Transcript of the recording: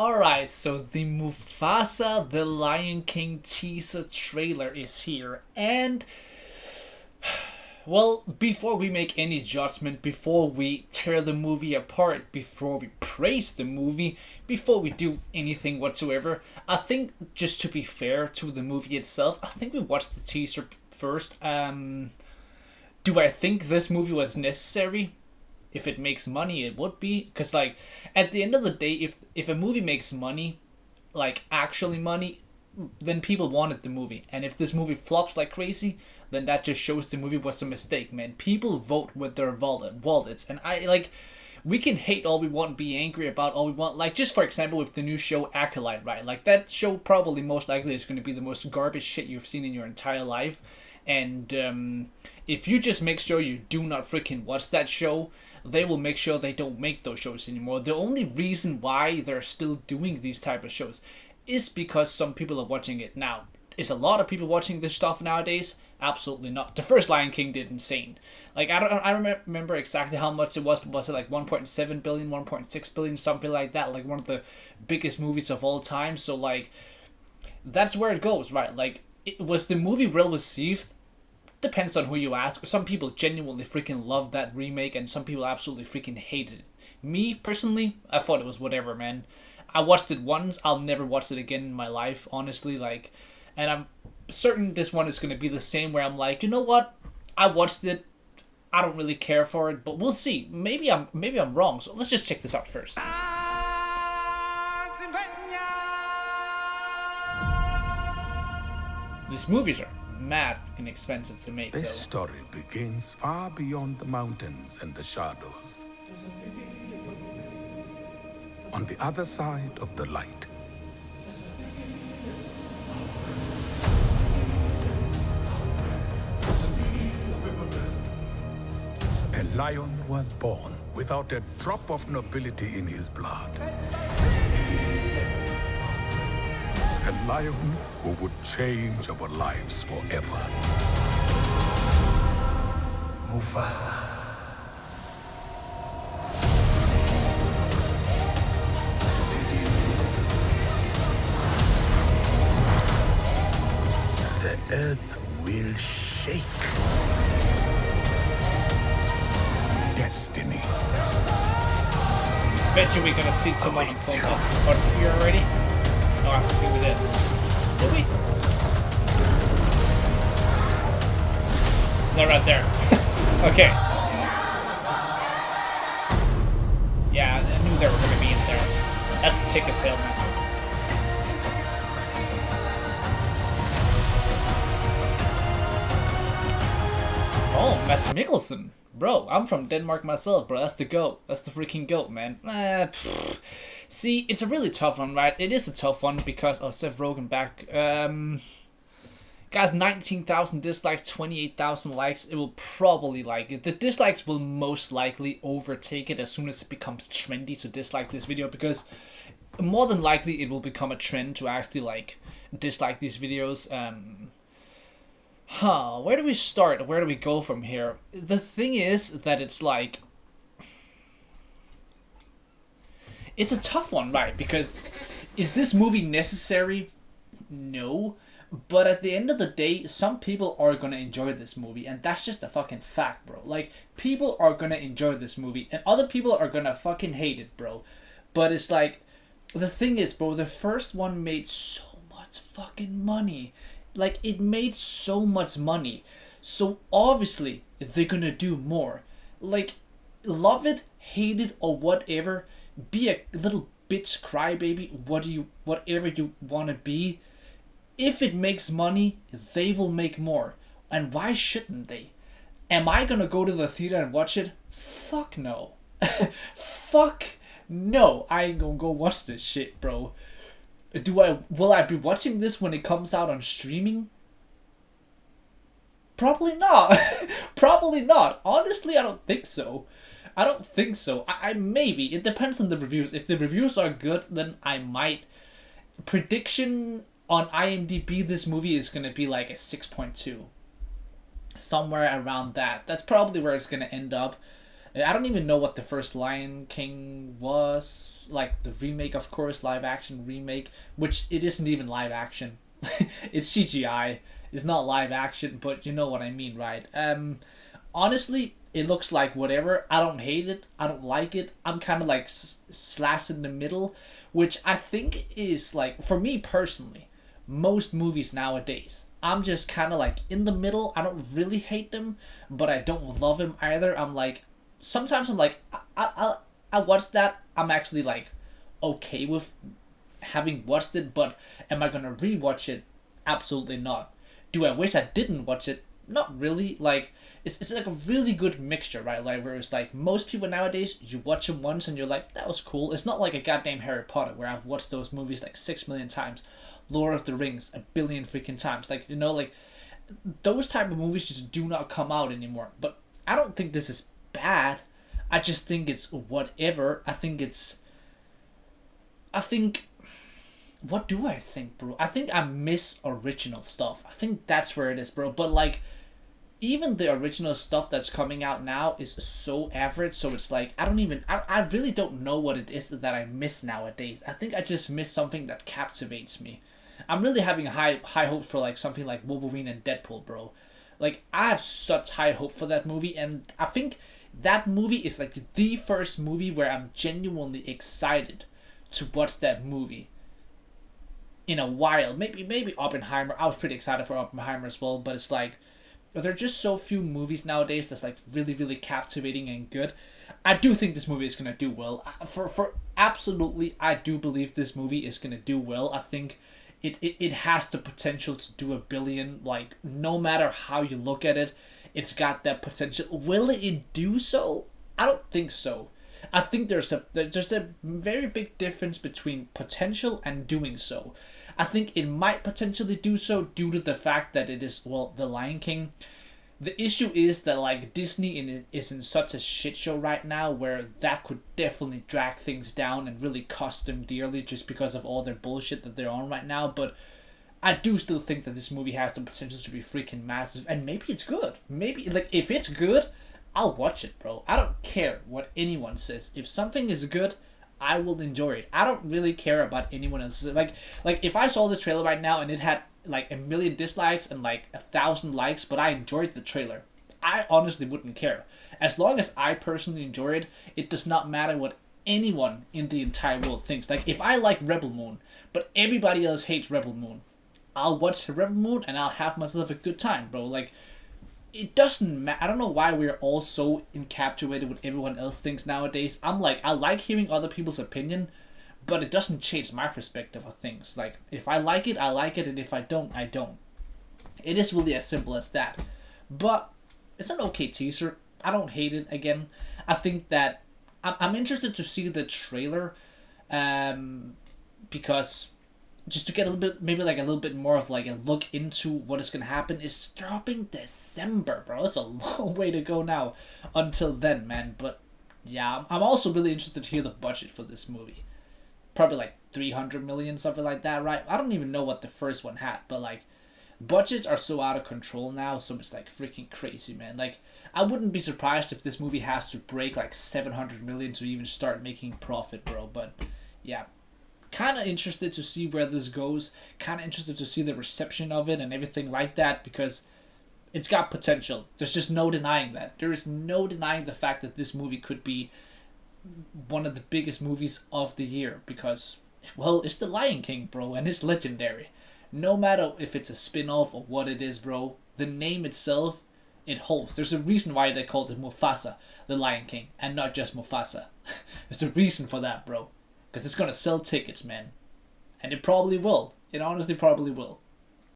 Alright, so the Mufasa The Lion King teaser trailer is here. And, well, before we make any judgment, before we tear the movie apart, before we praise the movie, before we do anything whatsoever, I think, just to be fair to the movie itself, I think we watched the teaser first. Do I think this movie was necessary? If it makes money, it would be, because like at the end of the day, if a movie makes money, like actually money, then people wanted the movie. And if this movie flops like crazy, then that just shows the movie was a mistake, man. People vote with their wallets, and I like, we can hate all we want, be angry about all we want, like just for example with the new show Acolyte, right? Like that show probably most likely is going to be the most garbage shit you've seen in your entire life. And if you just make sure you do not freaking watch that show, they will make sure they don't make those shows anymore. The only reason why they're still doing these type of shows is because some people are watching it now. Is a lot of people watching this stuff nowadays? Absolutely not. The first Lion King did insane. Like I don't remember exactly how much it was, but was it like 1.7 billion, 1.6 billion, something like that? Like one of the biggest movies of all time. So like, that's where it goes, right? Like, was the movie well received? Depends on who you ask. Some people genuinely freaking love that remake, and some people absolutely freaking hated it. Me, personally, I thought it was whatever, man. I watched it once, I'll never watch it again in my life, honestly, like, and I'm certain this one is going to be the same, where I'm like, you know what, I watched it, I don't really care for it, but we'll see. Maybe I'm wrong, so let's just check this out first. These movies are mad fucking expensive to make, This though. story begins far beyond the mountains and the shadows. On the other side of the light. A lion was born without a drop of nobility in his blood. A lion who would change our lives forever. Mufasa. The earth will shake. Destiny. Bet you we're gonna see someone pull up. Are you already? No, I think we did. Did we? They're right there. Okay. Yeah, I knew they were gonna be in there. That's a ticket sale, man. Oh, Mads Mikkelsen. Bro, I'm from Denmark myself, bro. That's the GOAT. That's the freaking GOAT, man. See, it's a really tough one, right? It is a tough one because... Oh, Seth Rogen back. Guys, 19,000 dislikes, 28,000 likes. It will probably like it. The dislikes will most likely overtake it as soon as it becomes trendy to dislike this video, because more than likely it will become a trend to actually like dislike these videos. Where do we start? Where do we go from here? The thing is that it's like... It's a tough one, right? Because is this movie necessary? No. But at the end of the day, some people are gonna enjoy this movie, and that's just a fucking fact, bro. Like, people are gonna enjoy this movie, and other people are gonna fucking hate it, bro. But it's like, the thing is, bro, the first one made so much fucking money. Like, it made so much money. So obviously, they're gonna do more. Like, love it, hate it, or whatever. Be a little bitch crybaby, whatever you wanna be. If it makes money, they will make more. And why shouldn't they? Am I gonna go to the theater and watch it? Fuck no. Fuck no. I ain't gonna go watch this shit, bro. Will I be watching this when it comes out on streaming? Probably not. Probably not. Honestly, I don't think so. I don't think so. I maybe. It depends on the reviews. If the reviews are good, then I might. Prediction on IMDb, this movie is going to be like a 6.2. Somewhere around that. That's probably where it's going to end up. I don't even know what the first Lion King was. Like the remake, of course, live action remake, which it isn't even live action. It's CGI. It's not live action, but you know what I mean, right? Honestly, it looks like whatever. I don't hate it. I don't like it. I'm kind of like slash in the middle, which I think is like, for me personally, most movies nowadays. I'm just kind of like in the middle. I don't really hate them, but I don't love them either. I'm like, sometimes I'm like, I watched that. I'm actually like okay with having watched it, but am I gonna rewatch it? Absolutely not. Do I wish I didn't watch it? Not really. Like it's like a really good mixture, right? Like where it's like most people nowadays, you watch them once and you're like, that was cool. It's not like a goddamn Harry Potter where I've watched those movies like 6 million times, Lord of the Rings a billion freaking times. Like you know, like those type of movies just do not come out anymore. But I don't think this is bad. I just think it's whatever. I think what do I think, bro? I think I miss original stuff. I think that's where it is, bro. But like even the original stuff that's coming out now is so average, so it's like I really don't know what it is that I miss nowadays. I think I just miss something that captivates me. I'm really having high hopes for like something like Wolverine and Deadpool, bro. Like I have such high hope for that movie, and I think that movie is like the first movie where I'm genuinely excited to watch that movie in a while. Maybe Oppenheimer. I was pretty excited for Oppenheimer as well, but it's like there are just so few movies nowadays that's like really captivating and good. I do think this movie is gonna do well. For absolutely, I do believe this movie is gonna do well. I think it has the potential to do 1 billion. Like no matter how you look at it, it's got that potential. Will it do so? I don't think so. I think there's a very big difference between potential and doing so. I think it might potentially do so due to the fact that it is, well, The Lion King. The issue is that like Disney is in such a shit show right now where that could definitely drag things down and really cost them dearly just because of all their bullshit that they're on right now. But I do still think that this movie has the potential to be freaking massive, and maybe it's good. Maybe like if it's good, I'll watch it, bro. I don't care what anyone says. If something is good, I will enjoy it. I don't really care about anyone else. Like if I saw this trailer right now and it had like 1 million dislikes and like 1,000 likes, but I enjoyed the trailer, I honestly wouldn't care. As long as I personally enjoy it, it does not matter what anyone in the entire world thinks. Like if I like Rebel Moon, but everybody else hates Rebel Moon, I'll watch Rebel Moon and I'll have myself a good time, bro. Like it doesn't matter. I don't know why we're all so encapsulated with everyone else thinks nowadays. I'm like, I like hearing other people's opinion, but it doesn't change my perspective of things. Like, if I like it, I like it, and if I don't, I don't. It is really as simple as that. But it's an okay teaser. I don't hate it. Again, I think that I'm interested to see the trailer, because just to get a little bit, maybe like a little bit more of like a look into what is gonna happen. It's dropping December, bro. It's a long way to go now until then, man. But yeah, I'm also really interested to hear the budget for this movie. Probably like 300 million, something like that, right? I don't even know what the first one had, but like budgets are so out of control now, so it's like freaking crazy, man. Like I wouldn't be surprised if this movie has to break like 700 million to even start making profit, bro. But yeah, kind of interested to see where this goes. Kind of interested to see the reception of it and everything like that, because it's got potential. There's just no denying that. There is no denying the fact that this movie could be one of the biggest movies of the year, because, well, it's The Lion King, bro, and it's legendary. No matter if it's a spin-off or what it is, bro, the name itself, it holds. There's a reason why they called it Mufasa, The Lion King, and not just Mufasa. There's a reason for that, bro. Because it's gonna sell tickets, man. And it probably will. It honestly probably will.